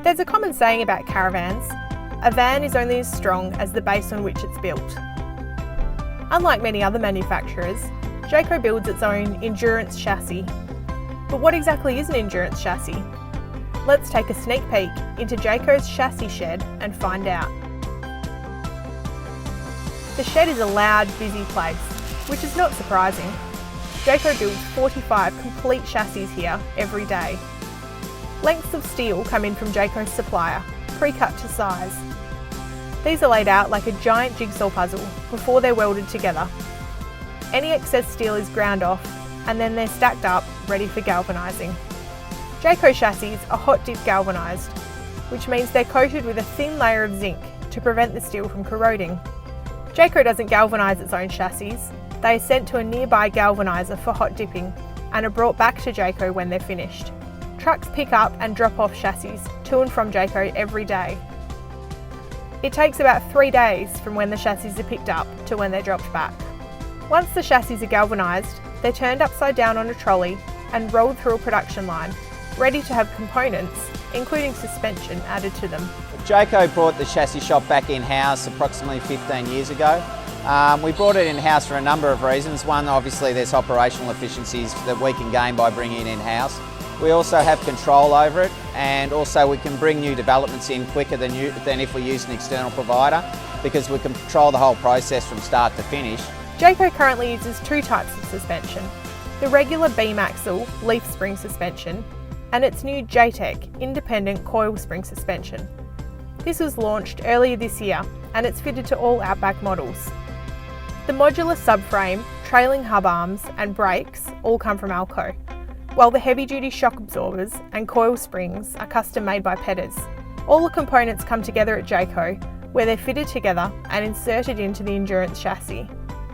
There's a common saying about caravans: a van is only as strong as the base on which it's built. Unlike many other manufacturers, Jayco builds its own endurance chassis. But what exactly is an endurance chassis? Let's take a sneak peek into Jayco's chassis shed and find out. The shed is a loud, busy place, which is not surprising. Jayco builds 45 complete chassis here every day. Lengths of steel come in from Jayco's supplier, pre-cut to size. These are laid out like a giant jigsaw puzzle before they're welded together. Any excess steel is ground off and then they're stacked up, ready for galvanising. Jayco chassis are hot dip galvanised, which means they're coated with a thin layer of zinc to prevent the steel from corroding. Jayco doesn't galvanise its own chassis. They are sent to a nearby galvaniser for hot dipping and are brought back to Jayco when they're finished. Trucks pick up and drop off chassis to and from Jayco every day. It takes about 3 days from when the chassis are picked up to when they're dropped back. Once the chassis are galvanised, they're turned upside down on a trolley and rolled through a production line, ready to have components, including suspension, added to them. Jayco brought the chassis shop back in-house approximately 15 years ago. We brought it in-house for a number of reasons. One, obviously there's operational efficiencies that we can gain by bringing it in-house. We also have control over it, and also we can bring new developments in quicker than if we use an external provider, because we can control the whole process from start to finish. Jayco currently uses 2 types of suspension: the regular beam axle leaf spring suspension and its new Jayco independent coil spring suspension. This was launched earlier this year and it's fitted to all Outback models. The modular subframe, trailing hub arms and brakes all come from Alco, while the heavy-duty shock absorbers and coil springs are custom made by Petters. All the components come together at Jayco, where they're fitted together and inserted into the endurance chassis.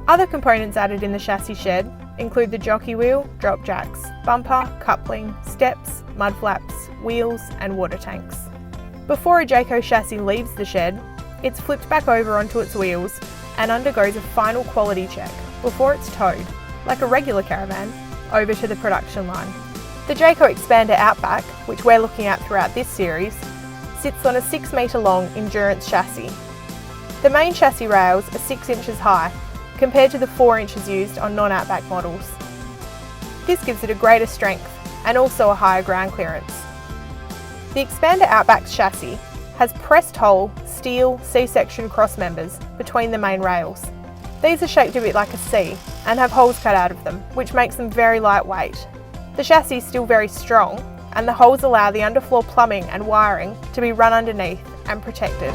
Other components added in the chassis shed include the jockey wheel, drop jacks, bumper, coupling, steps, mud flaps, wheels and water tanks. Before a Jayco chassis leaves the shed, it's flipped back over onto its wheels and undergoes a final quality check before it's towed, like a regular caravan, over to the production line. The Jayco Expander Outback, which we're looking at throughout this series, sits on a 6 metre long endurance chassis. The main chassis rails are 6 inches high, compared to the 4 inches used on non-Outback models. This gives it a greater strength and also a higher ground clearance. The Expander Outback's chassis has pressed hole steel C-section cross members between the main rails. These are shaped a bit like a C and have holes cut out of them, which makes them very lightweight. The chassis is still very strong, and the holes allow the underfloor plumbing and wiring to be run underneath and protected.